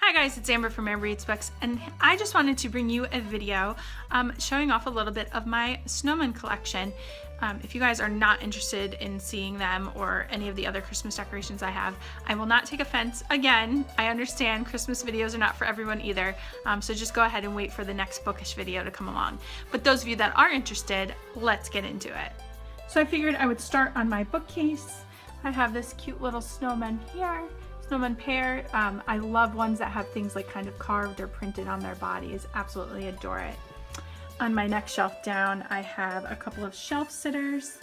Hi guys, it's Amber from Amber Reads Books, and I just wanted to bring you a video showing off a little bit of my Snowman collection. If you guys are not interested in seeing them or any of the other Christmas decorations I have, I will not take offense. Again, I understand Christmas videos are not for everyone either, so just go ahead and wait for the next bookish video to come along. But those of you that are interested, let's get into it. So I figured I would start on my bookcase. I have this cute little snowman here. Snowman pair. I love ones that have things like kind of carved or printed on their bodies. Absolutely adore it. On my next shelf down, I have a couple of shelf sitters.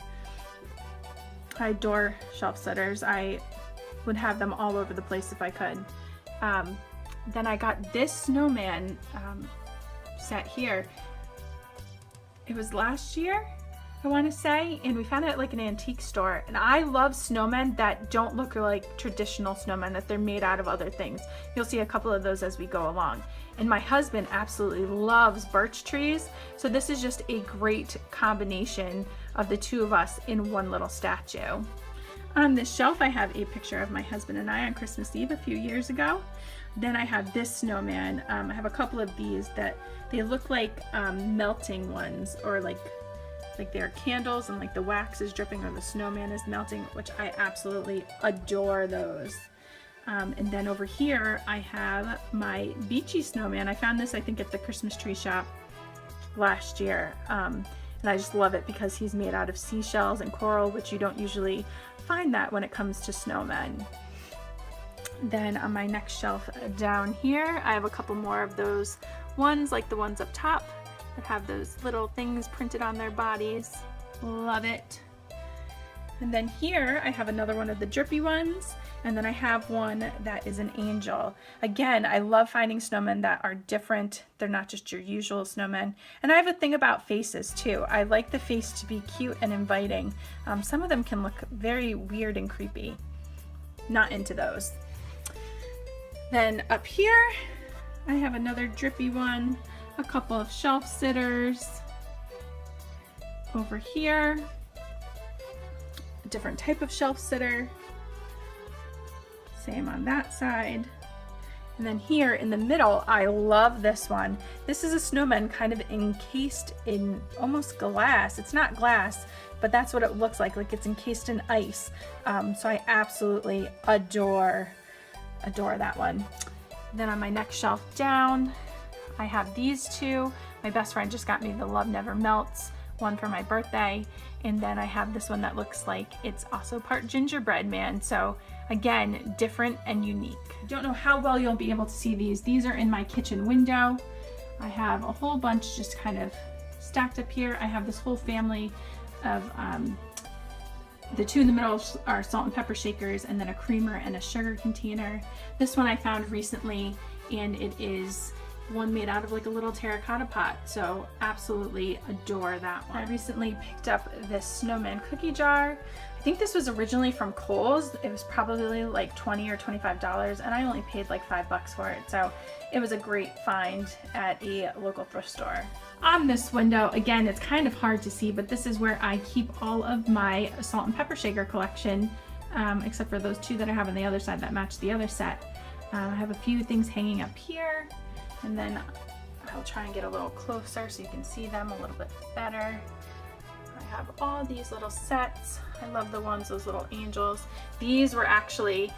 I adore shelf sitters. I would have them all over the place if I could. Then I got this snowman set here. It was last year, I want to say, and we found it at like an antique store. And I love snowmen that don't look like traditional snowmen, that they're made out of other things. You'll see a couple of those as we go along. And my husband absolutely loves birch trees, so this is just a great combination of the two of us in one little statue. On this shelf I have a picture of my husband and I on Christmas Eve a few years ago. Then I have this snowman. I have a couple of these that they look like melting ones, or like they're candles and like the wax is dripping or the snowman is melting, which I absolutely adore those. And then over here I have my beachy snowman. I found this, I think, at the Christmas tree shop last year. And I just love it because he's made out of seashells and coral, which you don't usually find that when it comes to snowmen. Then on my next shelf down here, I have a couple more of those ones, like the ones up top, that have those little things printed on their bodies. Love it. And then here I have another one of the drippy ones, and then I have one that is an angel. Again, I love finding snowmen that are different. They're not just your usual snowmen. And I have a thing about faces too. I like the face to be cute and inviting. Some of them can look very weird and creepy. Not into those. Then up here I have another drippy one, a couple of shelf sitters. Over here, a different type of shelf sitter. Same on that side. And then here in the middle, I love this one. This is a snowman kind of encased in almost glass. It's not glass, but that's what it looks like it's encased in ice. So I absolutely adore that one. Then on my next shelf down, I have these two. My best friend just got me the Love Never Melts one for my birthday, and then I have this one that looks like it's also part gingerbread man. So again, different and unique. I don't know how well you'll be able to see these. These are in my kitchen window. I have a whole bunch just kind of stacked up here. I have this whole family of the two in the middle are salt and pepper shakers, and then a creamer and a sugar container. This one I found recently, and it is one made out of like a little terracotta pot, so absolutely adore that one. I recently picked up this snowman cookie jar. I think this was originally from Kohl's. It was probably like $20 or $25, and I only paid like $5 for it, so it was a great find at a local thrift store. On this window, again, it's kind of hard to see, but this is where I keep all of my salt and pepper shaker collection, except for those two that I have on the other side that match the other set. I have a few things hanging up here. And then I'll try and get a little closer so you can see them a little bit better. I have all these little sets. I love the ones, those little angels. These were actually,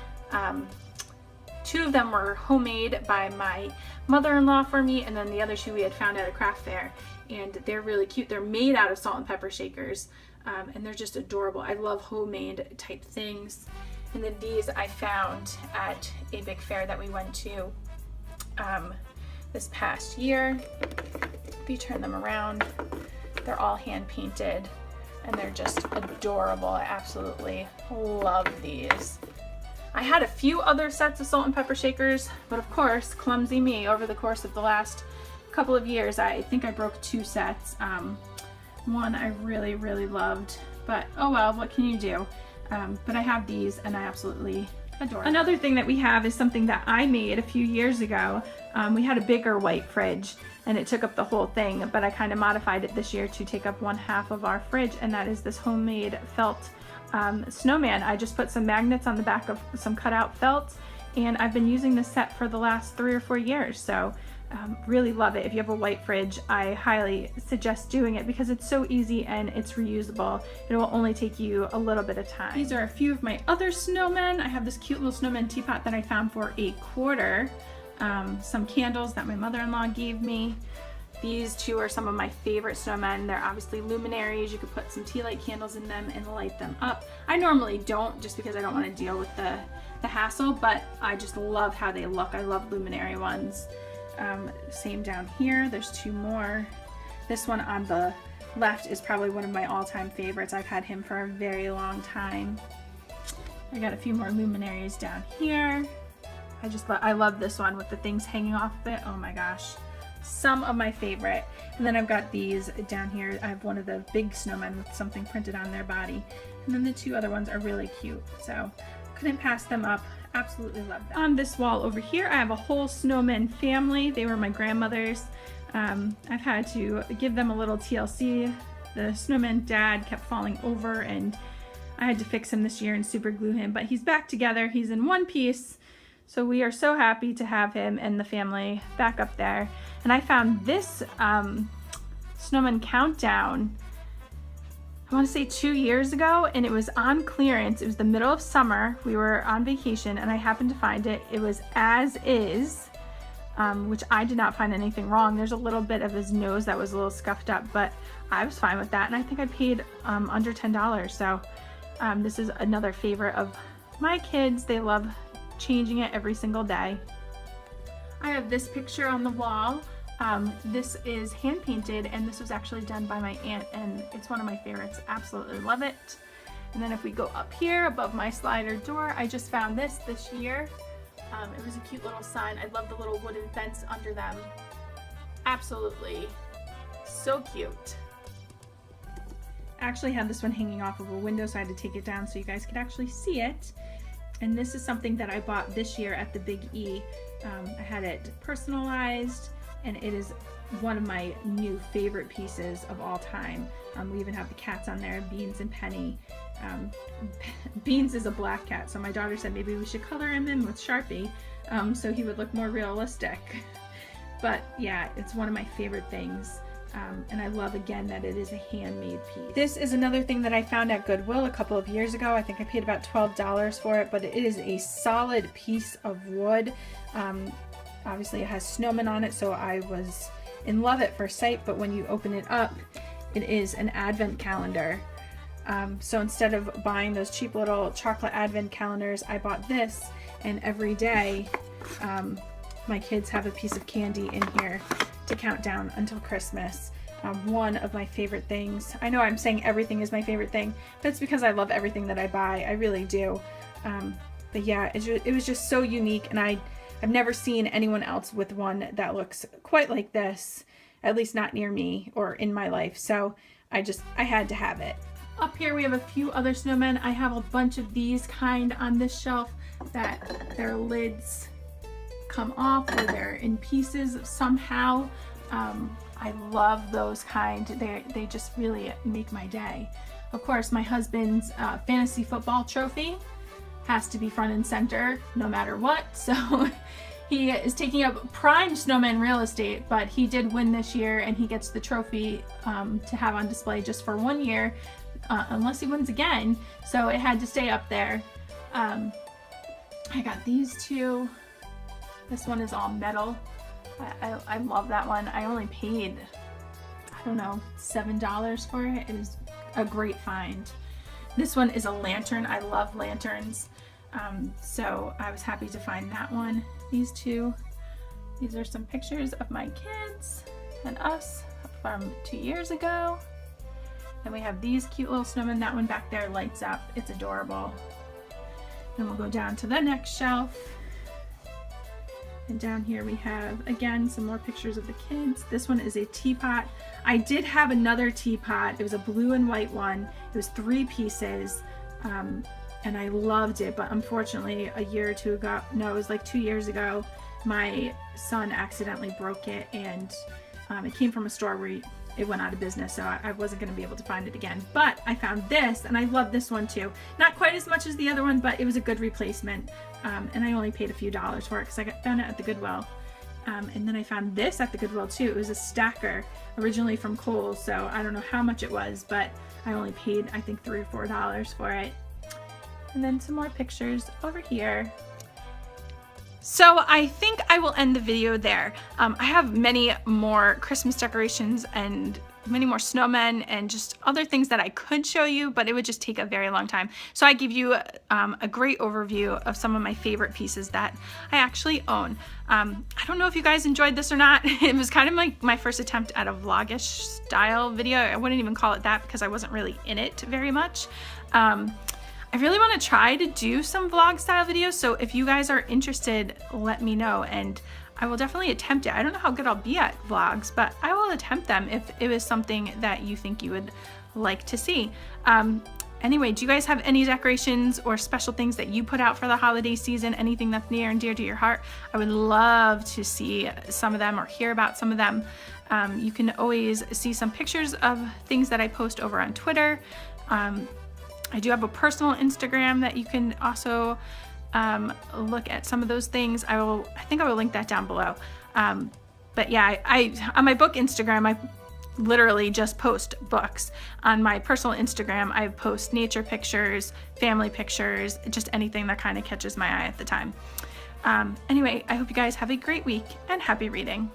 two of them were homemade by my mother-in-law for me, and then the other two we had found at a craft fair. And they're really cute. They're made out of salt and pepper shakers, and they're just adorable. I love homemade type things. And then these I found at a big fair that we went to this past year. If you turn them around, they're all hand painted and they're just adorable. I absolutely love these. I had a few other sets of salt and pepper shakers, but of course, clumsy me, over the course of the last couple of years, I think I broke two sets. One I really, really loved, but oh well, what can you do? But I have these and I absolutely adore them. Another thing that we have is something that I made a few years ago. We had a bigger white fridge and it took up the whole thing, but I kind of modified it this year to take up 1/2 of our fridge, and that is this homemade felt snowman. I just put some magnets on the back of some cutout felt and I've been using this set for the last 3 or 4 years, so really love it. If you have a white fridge, I highly suggest doing it because it's so easy and it's reusable. It will only take you a little bit of time. These are a few of my other snowmen. I have this cute little snowman teapot that I found for $1.25. Some candles that my mother-in-law gave me. These two are some of my favorite snowmen. They're obviously luminaries. You could put some tea light candles in them and light them up. I normally don't, just because I don't want to deal with the hassle, but I just love how they look. I love luminary ones. Same down here, there's 2 more. This one on the left is probably one of my all-time favorites. I've had him for a very long time. I got a few more luminaries down here. I love this one with the things hanging off of it. Oh my gosh. Some of my favorite. And then I've got these down here. I have one of the big snowmen with something printed on their body. And then the 2 other ones are really cute. So couldn't pass them up. Absolutely love them. On this wall over here, I have a whole snowman family. They were my grandmother's. I've had to give them a little TLC. The snowman dad kept falling over and I had to fix him this year and super glue him, but he's back together. He's in one piece. So we are so happy to have him and the family back up there. And I found this Snowman Countdown, I want to say 2 years ago, and it was on clearance. It was the middle of summer. We were on vacation and I happened to find it. It was as is, which I did not find anything wrong. There's a little bit of his nose that was a little scuffed up, but I was fine with that. And I think I paid under $10. So this is another favorite of my kids. They love changing it every single day. I have this picture on the wall. This is hand painted and this was actually done by my aunt and it's one of my favorites. Absolutely love it. And then if we go up here above my slider door, I just found this year. It was a cute little sign. I love the little wooden fence under them. Absolutely so cute. I actually had this one hanging off of a window, so I had to take it down so you guys could actually see it. And this is something that I bought this year at the Big E. I had it personalized and it is one of my new favorite pieces of all time. We even have the cats on there, Beans and Penny. Beans is a black cat, so my daughter said maybe we should color him in with Sharpie so he would look more realistic. But yeah, it's one of my favorite things. And I love again that it is a handmade piece. This is another thing that I found at Goodwill a couple of years ago. I think I paid about $12 for it, but it is a solid piece of wood. Obviously it has snowmen on it, so I was in love at first sight, but when you open it up, it is an advent calendar. So instead of buying those cheap little chocolate advent calendars, I bought this, and every day my kids have a piece of candy in here to count down until Christmas. One of my favorite things. I know I'm saying everything is my favorite thing, but it's because I love everything that I buy. I really do. But yeah, it was just so unique, and I've never seen anyone else with one that looks quite like this, at least not near me or in my life. So I had to have it. Up here we have a few other snowmen. I have a bunch of these kind on this shelf that their lids come off or they're in pieces somehow. I love those kind. They just really make my day. Of course, my husband's fantasy football trophy has to be front and center no matter what. So he is taking up prime snowman real estate, but he did win this year and he gets the trophy to have on display just for 1 year, unless he wins again. So it had to stay up there. I got these two. This one is all metal. I love that one. I only paid, I don't know, $7 for it. It is a great find. This one is a lantern. I love lanterns. So I was happy to find that one. These two, these are some pictures of my kids and us from 2 years ago. Then we have these cute little snowmen. That one back there lights up. It's adorable. Then we'll go down to the next shelf. And down here we have, again, some more pictures of the kids. This one is a teapot. I did have another teapot. It was a blue and white one. It was 3 pieces. And I loved it, but unfortunately a year or two ago, no, it was like 2 years ago, my son accidentally broke it, and it came from a store where it went out of business, so I wasn't going to be able to find it again. But I found this, and I love this one too. Not quite as much as the other one, but it was a good replacement, and I only paid a few dollars for it because I found it at the Goodwill. And then I found this at the Goodwill too. It was a stacker, originally from Kohl's, so I don't know how much it was, but I only paid, I think, $3 or $4 for it. And then some more pictures over here. So I think I will end the video there. I have many more Christmas decorations and many more snowmen and just other things that I could show you, but it would just take a very long time. So I give you a great overview of some of my favorite pieces that I actually own. I don't know if you guys enjoyed this or not. It was kind of like my first attempt at a vlogish style video. I wouldn't even call it that because I wasn't really in it very much. I really want to try to do some vlog style videos, so if you guys are interested, let me know, and I will definitely attempt it. I don't know how good I'll be at vlogs, but I will attempt them if it was something that you think you would like to see. Anyway, do you guys have any decorations or special things that you put out for the holiday season? Anything that's near and dear to your heart? I would love to see some of them or hear about some of them. You can always see some pictures of things that I post over on Twitter. I do have a personal Instagram that you can also look at some of those things. I think I will link that down below. But yeah, on my book Instagram, I literally just post books. On my personal Instagram, I post nature pictures, family pictures, just anything that kind of catches my eye at the time. Anyway, I hope you guys have a great week and happy reading.